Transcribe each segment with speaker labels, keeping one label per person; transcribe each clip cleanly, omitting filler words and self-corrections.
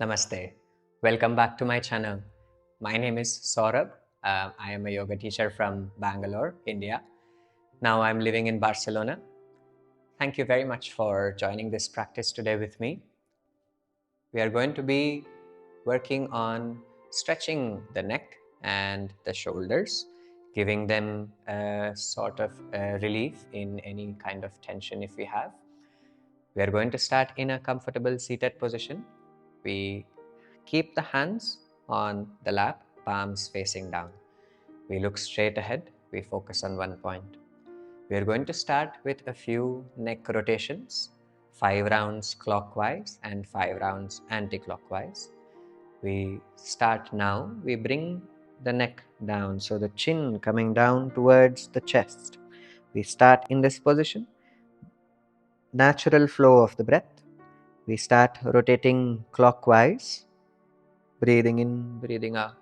Speaker 1: Namaste. Welcome back to my channel. My name is Saurabh. I am a yoga teacher from Bangalore, India. Now I'm living in Barcelona. Thank you very much for joining this practice today with me. We are going to be working on stretching the neck and the shoulders, giving them a sort of relief in any kind of tension if we have. We are going to start in a comfortable seated position. We keep the hands on the lap, palms facing down. We look straight ahead. We focus on one point. We are going to start with a few neck rotations, 5 rounds clockwise and 5 rounds anti-clockwise. We start now. We bring the neck down, so the chin coming down towards the chest. We start in this position. Natural flow of the breath. We start rotating clockwise, breathing in, breathing out.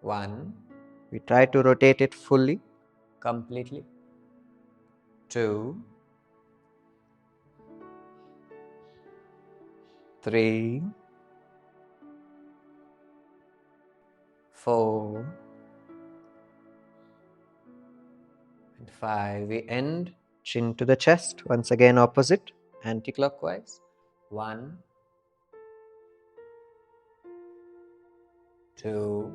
Speaker 1: 1. We try to rotate it fully, completely. 2, 3, 4, and 5. We end chin to the chest. Once again, opposite, anti-clockwise. 1, 2,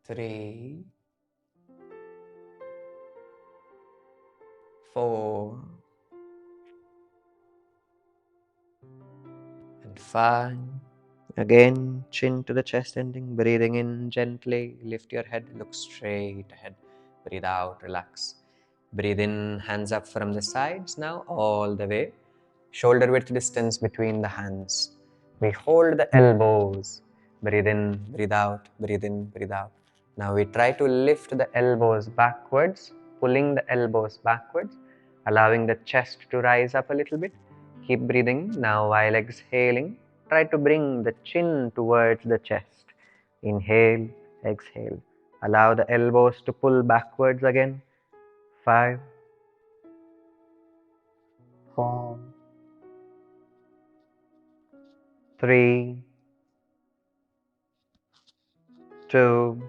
Speaker 1: 3, 4, and 5. Again, chin to the chest ending. Breathing in gently. Lift your head. Look straight ahead. Breathe out. Relax. Breathe in. Hands up from the sides now. All the way. Shoulder width distance between the hands. We hold the elbows. Breathe in. Breathe out. Breathe in. Breathe out. Now we try to lift the elbows backwards. Pulling the elbows backwards. Allowing the chest to rise up a little bit. Keep breathing. Now while exhaling, try to bring the chin towards the chest. Inhale, exhale. Allow the elbows to pull backwards again. 5, 4, 3, 2,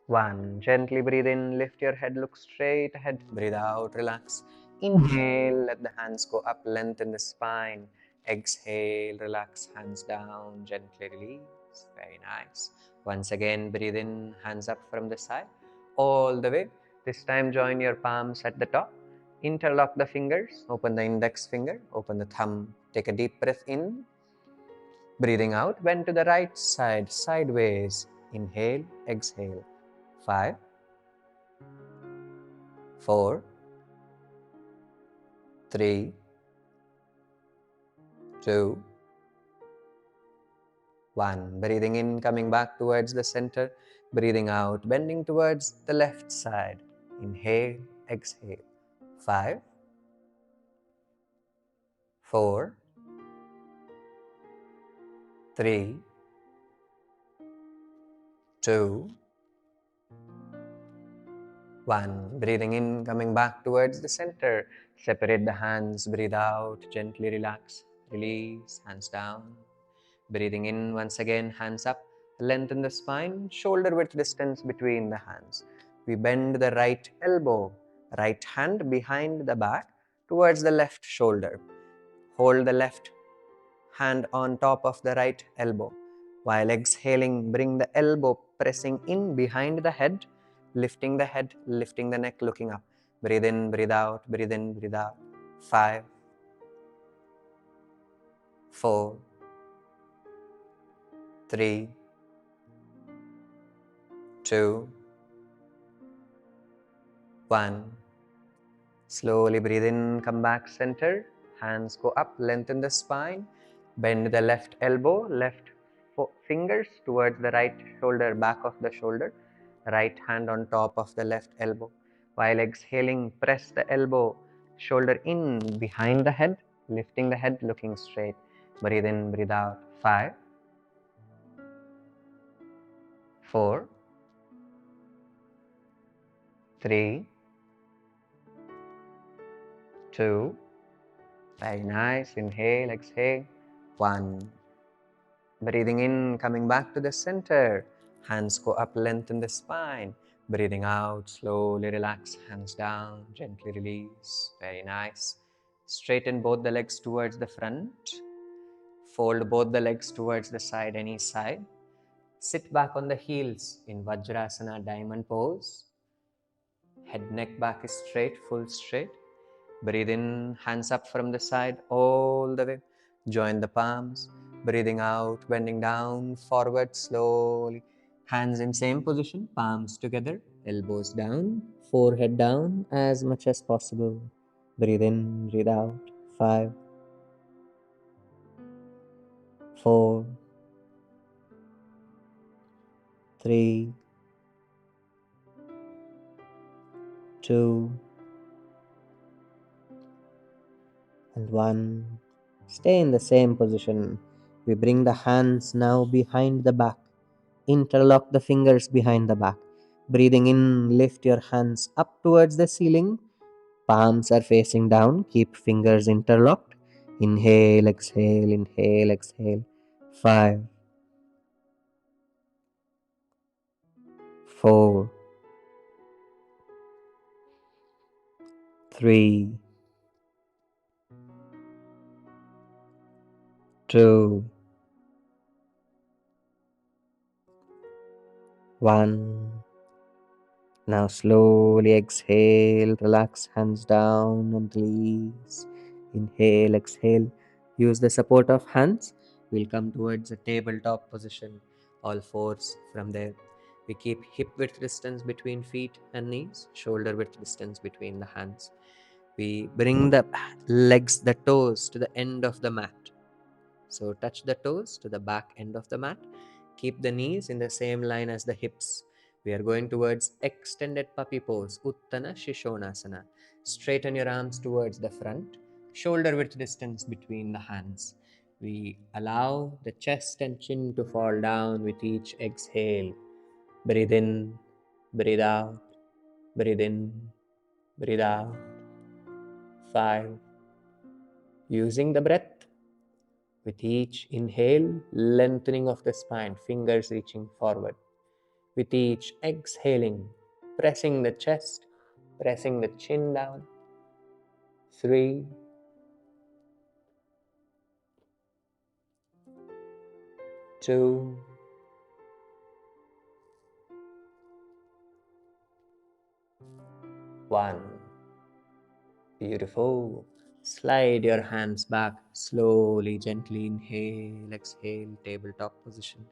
Speaker 1: 1. Gently breathe in, lift your head, look straight ahead. Breathe out, relax. Inhale, let the hands go up, lengthen the spine. Exhale, relax, hands down, gently release. Very nice. Once again, breathe in, hands up from the side, all the way. This time, join your palms at the top. Interlock the fingers, open the index finger, open the thumb. Take a deep breath in. Breathing out, bend to the right side, sideways. Inhale, exhale. 5, 4, 3, 2, 1. Breathing in, coming back towards the center. Breathing out, bending towards the left side. Inhale, exhale. 5, 4, 3, 2, 1. Breathing in, coming back towards the center. Separate the hands, breathe out, gently relax. Release, hands down. Breathing in, once again, hands up. Lengthen the spine, shoulder width distance between the hands. We bend the right elbow, right hand behind the back towards the left shoulder. Hold the left hand on top of the right elbow. While exhaling, bring the elbow pressing in behind the head, lifting the head, lifting the neck, looking up. Breathe in, breathe out, breathe in, breathe out. 5, 4, 3, 2, 1. Slowly breathe in, come back center. Hands go up, lengthen the spine. Bend the left elbow, left fingers towards the right shoulder, back of the shoulder. Right hand on top of the left elbow. While exhaling, press the elbow, shoulder in behind the head, lifting the head, looking straight. Breathe in, breathe out. 5, 4, 3, 2. Very nice. Inhale, exhale. 1. Breathing in, coming back to the center. Hands go up, lengthen the spine. Breathing out, slowly relax, hands down, gently release. Very nice. Straighten both the legs towards the front. Fold both the legs towards the side, any side. Sit back on the heels in Vajrasana, diamond pose. Head, neck, back is straight, full straight. Breathe in, hands up from the side, all the way. Join the palms. Breathing out, bending down, forward slowly. Hands in same position, palms together, elbows down, forehead down as much as possible. Breathe in, breathe out. 5, 4, 3, 2, and 1. Stay in the same position. We bring the hands now behind the back. Interlock the fingers behind the back. Breathing in, lift your hands up towards the ceiling. Palms are facing down. Keep fingers interlocked. Inhale, exhale, inhale, exhale. 5, 4, 3, 2, 1. Now slowly exhale, relax hands down and release. Inhale, exhale. Use the support of hands. We'll come towards a tabletop position, all fours from there. We keep hip width distance between feet and knees, shoulder width distance between the hands. We bring the legs, the toes to the end of the mat. So touch the toes to the back end of the mat. Keep the knees in the same line as the hips. We are going towards extended puppy pose, Uttana Shishonasana. Straighten your arms towards the front, shoulder width distance between the hands. We allow the chest and chin to fall down with each exhale. Breathe in, breathe out, breathe in, breathe out. 5. Using the breath. With each inhale, lengthening of the spine, fingers reaching forward. With each exhaling, pressing the chest, pressing the chin down. 3, 2, 1. Beautiful. Slide your hands back slowly, gently. Inhale, exhale, tabletop position.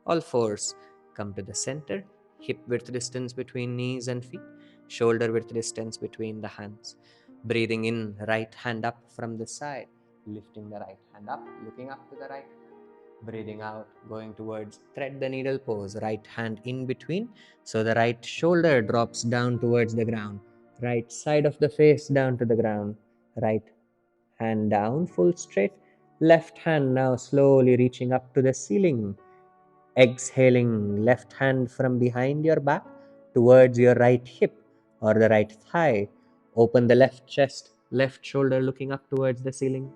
Speaker 1: All fours come to the center. Hip width distance between knees and feet. Shoulder width distance between the hands. Breathing in, right hand up from the side. Lifting the right hand up, looking up to the right hand. Breathing out, going towards thread the needle pose. Right hand in between. So the right shoulder drops down towards the ground. Right side of the face down to the ground. Right hand down, full straight. Left hand now slowly reaching up to the ceiling. Exhaling, left hand from behind your back towards your right hip or the right thigh. Open the left chest, left shoulder looking up towards the ceiling.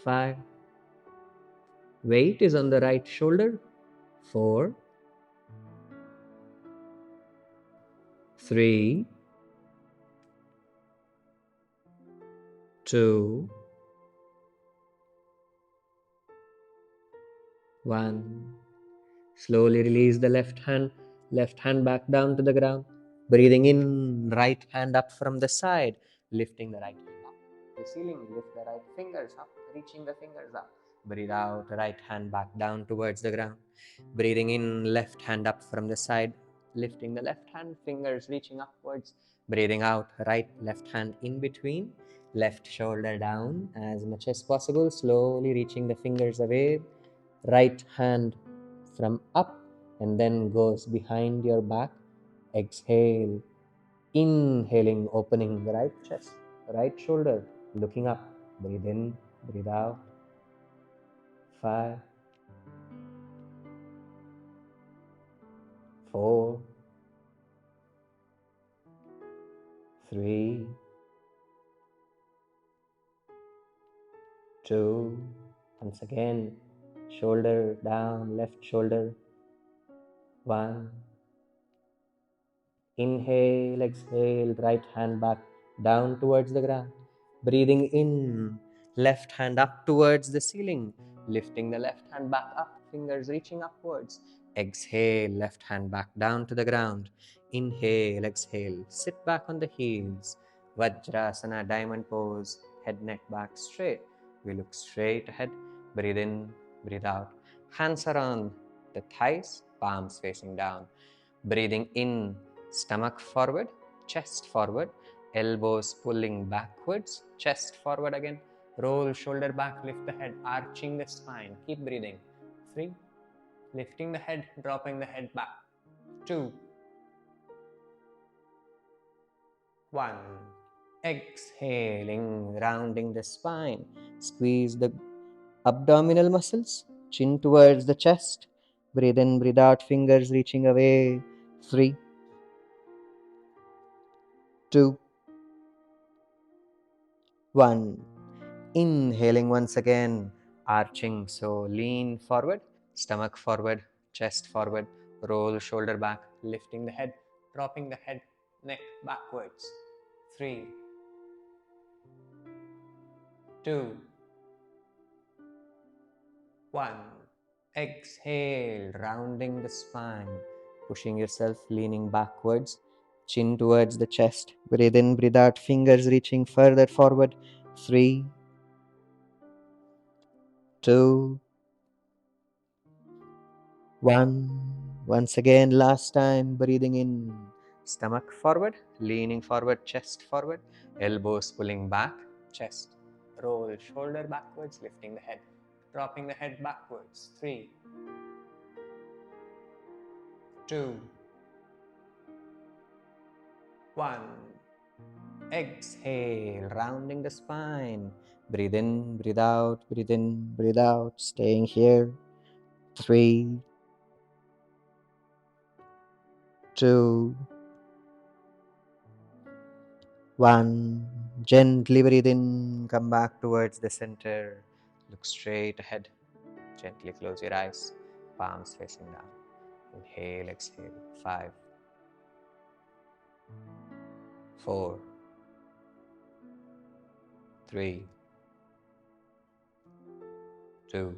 Speaker 1: 5. Weight is on the right shoulder. 4, 3, 2, 1. Slowly release the left hand back down to the ground. Breathing in, right hand up from the side, lifting the right hand up. The ceiling, lift the right fingers up, reaching the fingers up. Breathe out, right hand back down towards the ground. Breathing in, left hand up from the side, lifting the left hand, fingers reaching upwards. Breathing out, right, left hand in between, left shoulder down as much as possible, slowly reaching the fingers away. Right hand from up and then goes behind your back. Exhale, inhaling, opening the right chest, right shoulder, looking up. Breathe in, breathe out. 5, 4, 3, 2. Once again, shoulder down, left shoulder. 1. Inhale, exhale, right hand back down towards the ground. Breathing in, left hand up towards the ceiling. Lifting the left hand back up, fingers reaching upwards. Exhale, left hand back down to the ground. Inhale, exhale, sit back on the heels. Vajrasana, diamond pose, head, neck back straight. We look straight ahead. Breathe in, breathe out. Hands around the thighs, palms facing down. Breathing in, stomach forward, chest forward, elbows pulling backwards, chest forward again. Roll shoulder back, lift the head, arching the spine. Keep breathing. 3. Lifting the head, dropping the head back. 2. 1. Exhaling, rounding the spine. Squeeze the abdominal muscles, chin towards the chest. Breathe in, breathe out, fingers reaching away. 3, 2, 1. Inhaling once again, arching. So lean forward, stomach forward, chest forward, roll shoulder back, lifting the head, dropping the head, neck backwards. 3, 2, 1. Exhale, rounding the spine, pushing yourself, leaning backwards, chin towards the chest. Breathe in, breathe out, fingers reaching further forward. 3, 2, 1. Once again, last time, breathing in, stomach forward, leaning forward, chest forward, elbows pulling back, chest. Roll shoulder backwards, lifting the head, dropping the head backwards. 3, 2, 1. Exhale, rounding the spine. Breathe in, breathe out, breathe in, breathe out. Staying here. 3, 2, 1. Gently breathe in, come back towards the center. Look straight ahead. Gently close your eyes, palms facing down. Inhale, exhale. 5, 4, 3, 2,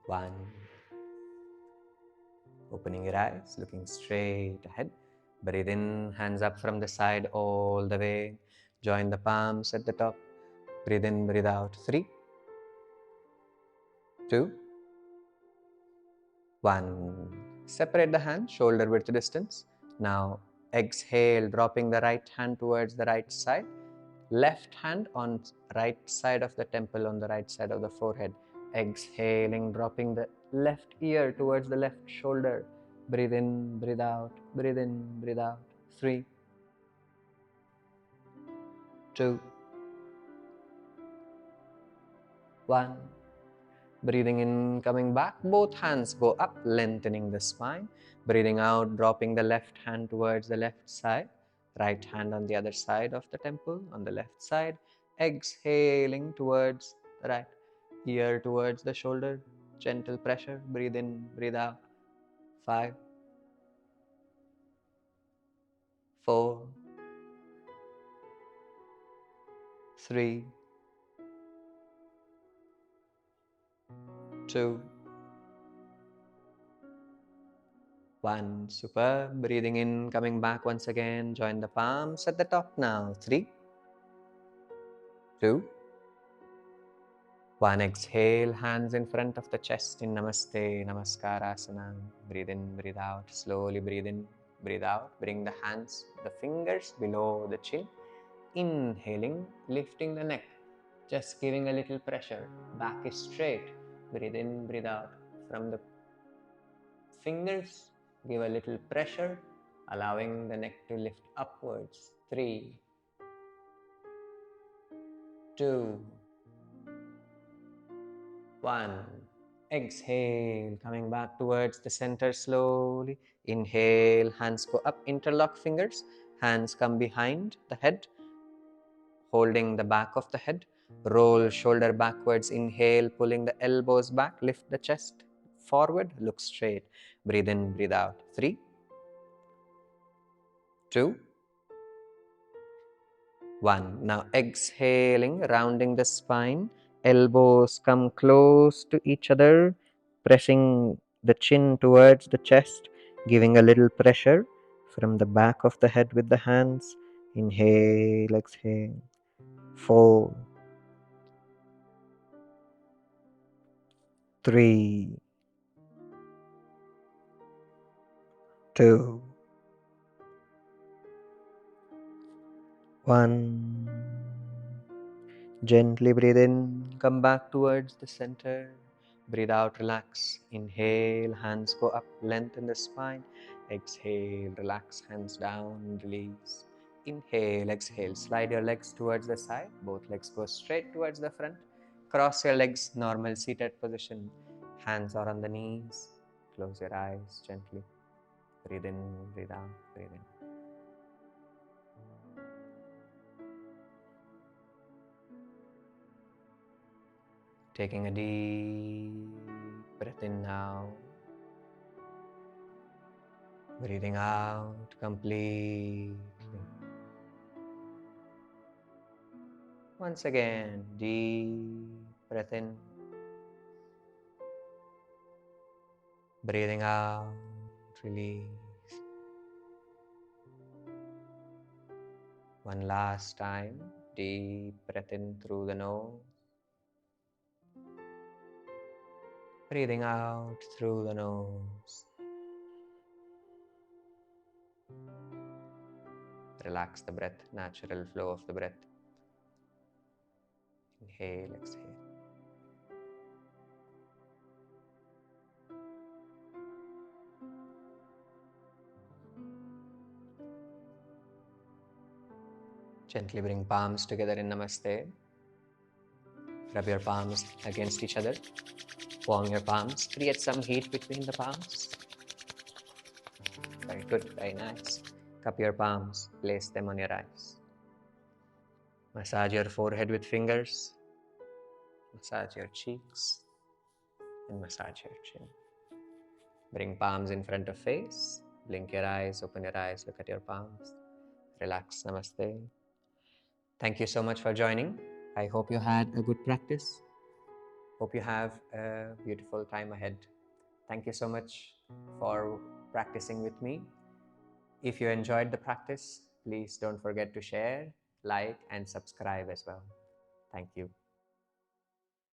Speaker 1: 1. Opening your eyes, looking straight ahead. Breathe in, hands up from the side all the way. Join the palms at the top. Breathe in, breathe out. 3, 2, 1. Separate the hands, shoulder width distance. Now exhale, dropping the right hand towards the right side. Left hand on right side of the temple, on the right side of the forehead. Exhaling, dropping the left ear towards the left shoulder. Breathe in, breathe out, breathe in, breathe out. 3, 2, 1. Breathing in, coming back, both hands go up, lengthening the spine. Breathing out, dropping the left hand towards the left side. Right hand on the other side of the temple, on the left side. Exhaling towards the right ear, towards the shoulder. Gentle pressure. Breathe in, breathe out. 5, 4, 3, 2, 1. Super. Breathing in, coming back once again. Join the palms at the top now. 3, 2, 1. Exhale, hands in front of the chest in Namaste, Namaskarasana. Breathe in, breathe out. Slowly breathe in, breathe out. Bring the hands, the fingers below the chin. Inhaling, lifting the neck. Just giving a little pressure. Back is straight. Breathe in, breathe out. From the fingers, give a little pressure, allowing the neck to lift upwards. 3, 2, 1. Exhale, coming back towards the center slowly. Inhale, hands go up, interlock fingers. Hands come behind the head. holding the back of the head. Roll shoulder backwards. Inhale, pulling the elbows back. Lift the chest forward. Look straight. Breathe in, breathe out. 3, 2, 1. Now exhaling, rounding the spine. Elbows come close to each other, pressing the chin towards the chest, giving a little pressure from the back of the head with the hands. Inhale, exhale. 4, 3, 2, 1. Gently breathe in, come back towards the center. Breathe out, relax. Inhale, hands go up, lengthen the spine. Exhale, relax, hands down, release. Inhale, exhale, slide your legs towards the side. Both legs go straight towards the front. Cross your legs, normal seated position. Hands are on the knees. Close your eyes gently. Breathe in, breathe out, breathe in. Taking a deep breath in now. Breathing out completely. Once again, deep breath in. Breathing out, release. One last time, deep breath in through the nose. Breathing out through the nose. Relax the breath, natural flow of the breath. Inhale, exhale. Gently bring palms together in Namaste. Rub your palms against each other. Warm your palms. Create some heat between the palms. Very good, very nice. Cup your palms. Place them on your eyes. Massage your forehead with fingers. Massage your cheeks. And massage your chin. Bring palms in front of face. Blink your eyes, open your eyes, look at your palms. Relax, namaste. Thank you so much for joining. I hope you had a good practice. Hope you have a beautiful time ahead. Thank you so much for practicing with me. If you enjoyed the practice, please don't forget to share, like, and subscribe as well. Thank you.